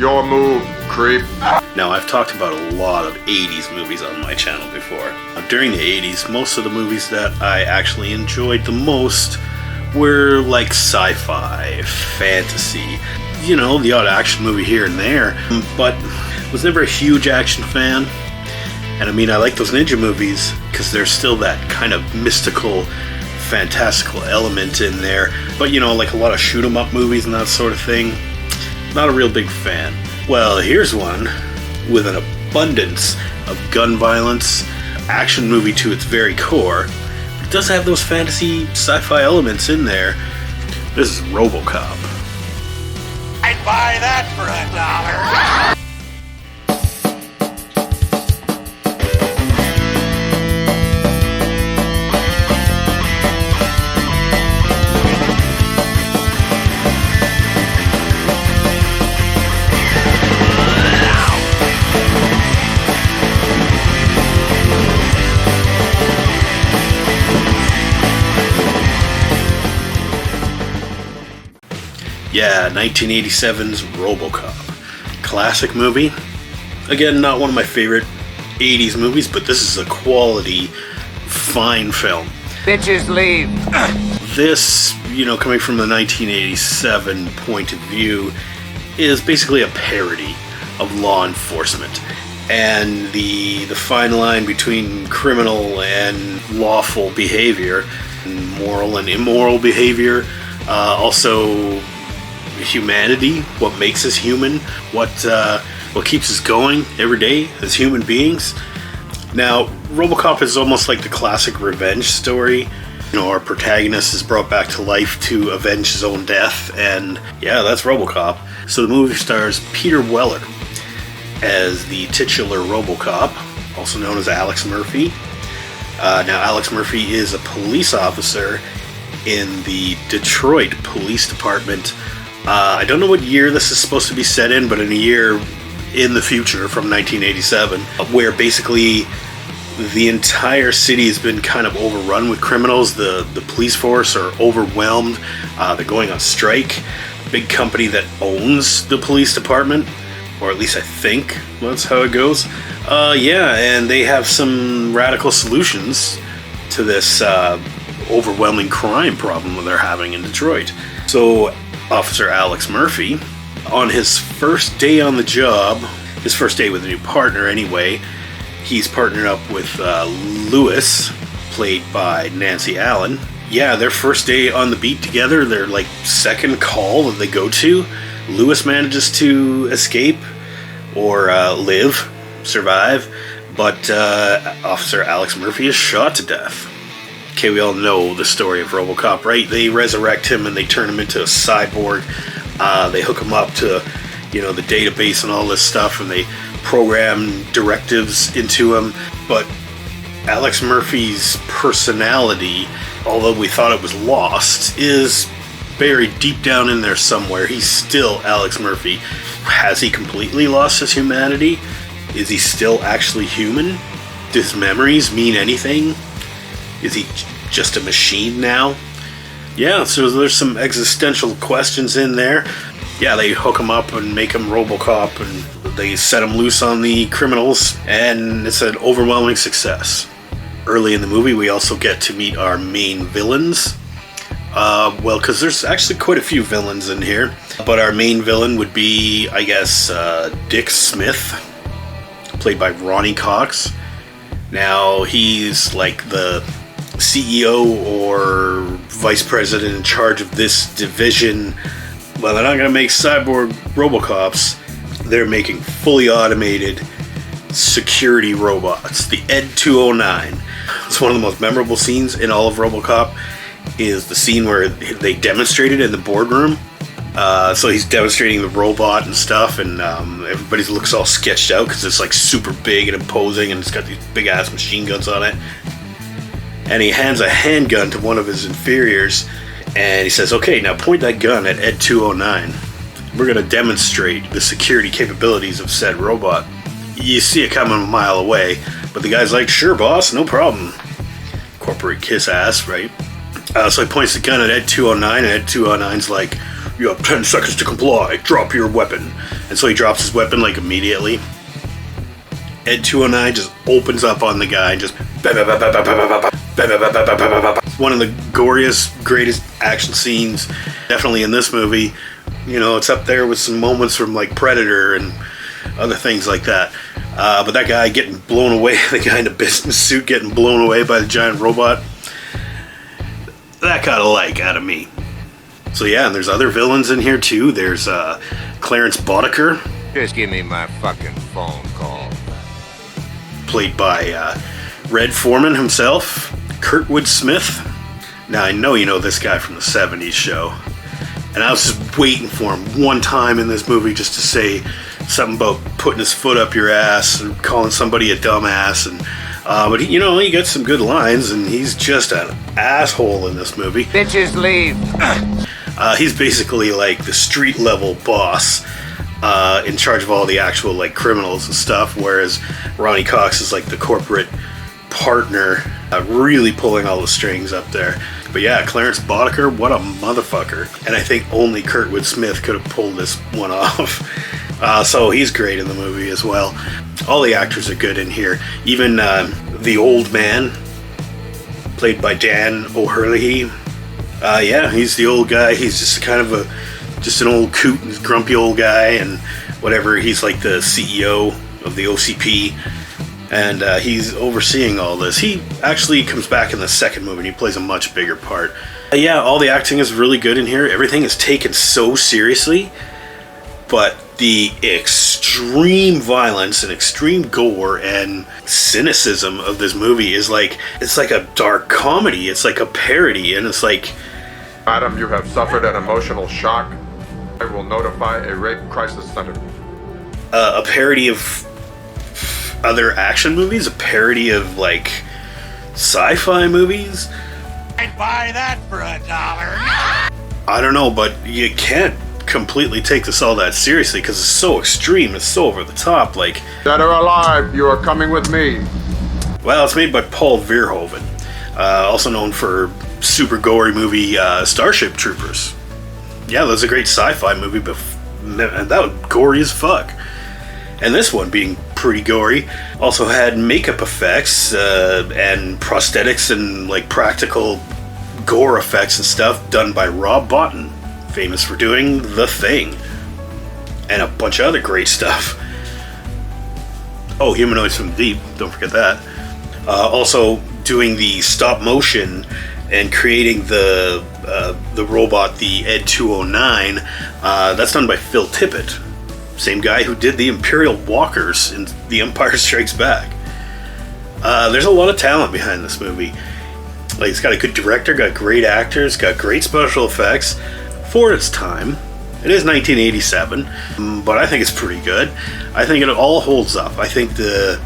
Your move, creep. Now, I've talked about a lot of 80s movies on my channel before. During the 80s, most of the movies that I actually enjoyed the most were like sci-fi, fantasy, you know, the odd action movie here and there, but was never a huge action fan. And I mean, I like those ninja movies because there's still that kind of mystical, fantastical element in there. But you know, like a lot of shoot 'em up movies and that sort of thing, not a real big fan. Well, here's one with an abundance of gun violence, action movie to its very core. It does have those fantasy sci-fi elements in there. This is Robocop. I'd buy that for $1. Yeah, 1987's Robocop. Classic movie. Again, not one of my favorite 80s movies, but this is a quality, fine film. Bitches leave. This, you know, coming from the 1987 point of view, is basically a parody of law enforcement. And the fine line between criminal and lawful behavior, and moral and immoral behavior, also humanity, what makes us human, what keeps us going every day as human beings. Now, Robocop is almost like the classic revenge story. You know, our protagonist is brought back to life to avenge his own death, and yeah, that's Robocop. So the movie stars Peter Weller as the titular Robocop, also known as Alex Murphy. Now, Alex Murphy is a police officer in the Detroit Police Department. I don't know what year this is supposed to be set in, but in a year in the future from 1987, where basically the entire city has been kind of overrun with criminals. The police force are overwhelmed. They're going on strike. A big company that owns the police department, or at least I think that's how it goes. Yeah, and they have some radical solutions to this overwhelming crime problem that they're having in Detroit. So Officer Alex Murphy, on his first day on the job, his first day with a new partner anyway, he's partnered up with Lewis, played by Nancy Allen. Yeah, their first day on the beat together, their like second call that they go to, Lewis manages to escape or survive, but Officer Alex Murphy is shot to death. Okay, we all know the story of Robocop, right? They resurrect him and they turn him into a cyborg. They hook him up to, you know, the database and all this stuff, and they program directives into him. But Alex Murphy's personality, although we thought it was lost, is buried deep down in there somewhere. He's still Alex Murphy. Has he completely lost his humanity? Is he still actually human? Do his memories mean anything? Is he just a machine now? Yeah, so there's some existential questions in there. Yeah, they hook him up and make him Robocop, and they set him loose on the criminals, and it's an overwhelming success. Early in the movie, we also get to meet our main villains. Well, because there's actually quite a few villains in here, but our main villain would be, I guess, Dick Smith, played by Ronnie Cox. Now, he's like the CEO or vice president in charge of this division. Well, they're not going to make cyborg Robocops. They're making fully automated security robots. The Ed 209. It's one of the most memorable scenes in all of Robocop is the scene where they demonstrated in the boardroom. So he's demonstrating the robot and stuff, and everybody looks all sketched out because it's like super big and imposing, and it's got these big ass machine guns on it. And he hands a handgun to one of his inferiors, and he says, "Okay, now point that gun at Ed 209. We're going to demonstrate the security capabilities of said robot." You see it coming a mile away, but the guy's like, "Sure, boss, no problem." Corporate kiss ass, right? So he points the gun at Ed 209, and Ed 209's like, You have 10 seconds to comply. Drop your weapon. And so he drops his weapon like immediately. Ed 209 just opens up on the guy and just... It's one of the goriest, greatest action scenes definitely in this movie. You know, it's up there with some moments from like Predator and other things like that. But that guy getting blown away, the guy in the business suit getting blown away by the giant robot, that got a like out of me. So yeah, and there's other villains in here too. There's Clarence Boddicker. Just give me my fucking phone call. Played by Red Foreman himself, Kurtwood Smith. Now I know you know this guy from the 70s show. And I was just waiting for him one time in this movie just to say something about putting his foot up your ass and calling somebody a dumbass. And but he gets some good lines, and he's just an asshole in this movie. Bitches leave. He's basically like the street level boss, in charge of all the actual like criminals and stuff, whereas Ronnie Cox is like the corporate partner, really pulling all the strings up there. But yeah, Clarence Boddicker, what a motherfucker. And I think only Kurtwood Smith could have pulled this one off. So he's great in the movie as well. All the actors are good in here. Even the old man, played by Dan O'Herlihy. Yeah, he's the old guy. He's just kind of an old coot and grumpy old guy and whatever. He's like the CEO of the OCP. And he's overseeing all this. He actually comes back in the second movie and he plays a much bigger part. Yeah, all the acting is really good in here. Everything is taken so seriously. But the extreme violence and extreme gore and cynicism of this movie is like, it's like a dark comedy. It's like a parody. And it's like... Madam, you have suffered an emotional shock. I will notify a rape crisis center. A parody of other action movies, a parody of like sci-fi movies. I'd buy that for $1. I don't know, but you can't completely take this all that seriously because it's so extreme, it's so over the top. Like, Dead or alive, you are coming with me. Well, it's made by Paul Verhoeven, also known for super gory movie Starship Troopers. Yeah, that was a great sci-fi movie, but that was gory as fuck. And this one being pretty gory also had makeup effects and prosthetics and like practical gore effects and stuff done by Rob Bottin, famous for doing The Thing and a bunch of other great stuff. Oh, Humanoids from the Deep, don't forget that. Also doing the stop motion and creating the robot, the Ed 209. That's done by Phil Tippett. Same guy who did the Imperial Walkers in The Empire Strikes Back. There's a lot of talent behind this movie. Like, it's got a good director, got great actors, got great special effects for its time. It is 1987, but I think it's pretty good. I think it all holds up. I think the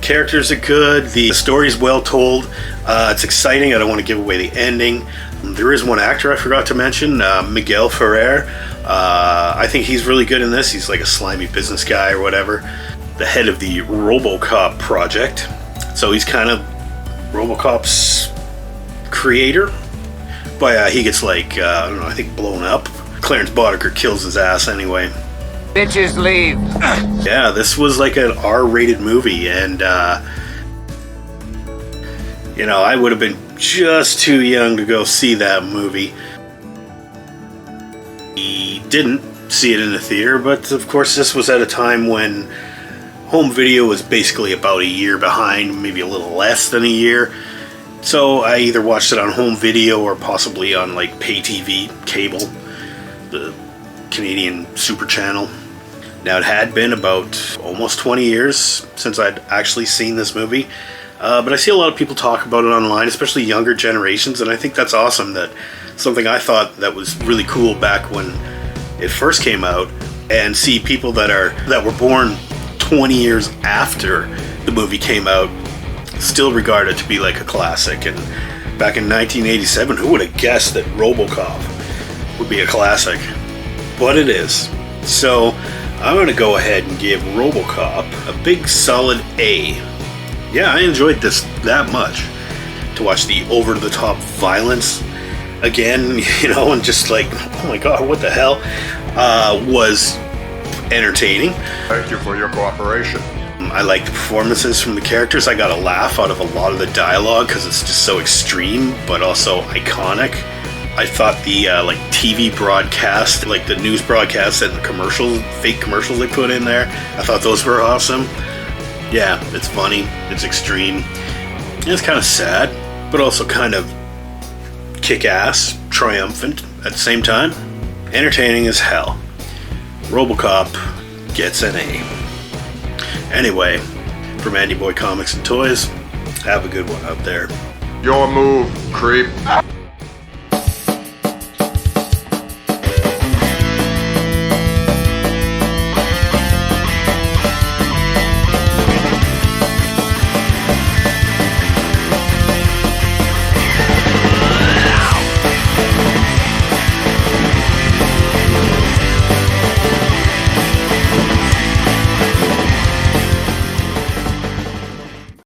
characters are good, the story's well told, it's exciting. I don't want to give away the ending. There is one actor I forgot to mention, Miguel Ferrer. I think he's really good in this. He's like a slimy business guy or whatever, the head of the Robocop project. So he's kind of Robocop's creator, but he gets like, I don't know, I think blown up. Clarence Boddicker kills his ass anyway. Bitches leave. Yeah, this was like an R-rated movie, and I would have been just too young to go see that movie. He didn't see it in the theater, but of course this was at a time when home video was basically about a year behind, maybe a little less than a year. So I either watched it on home video or possibly on like pay TV, cable, the Canadian Super Channel. Now, it had been about almost 20 years since I'd actually seen this movie, but I see a lot of people talk about it online, especially younger generations, and I think that's awesome. That something I thought that was really cool back when it first came out, and see people that were born 20 years after the movie came out still regard it to be like a classic. And back in 1987, who would have guessed that Robocop would be a classic? But it is. So I'm going to go ahead and give Robocop a big solid A. Yeah, I enjoyed this that much. To watch the over-the-top violence, again, and just like, oh my god, what the hell, was entertaining. Thank you for your cooperation. I like the performances from the characters. I got a laugh out of a lot of the dialogue because it's just so extreme, but also iconic. I thought the TV broadcast, like the news broadcasts and the commercials, fake commercials they put in there, I thought those were awesome. Yeah, it's funny, it's extreme, it's kind of sad, but also kind of kick-ass, triumphant at the same time. Entertaining as hell. Robocop gets an A. Anyway, from Andy Boy Comics and Toys, have a good one out there. Your move, creep.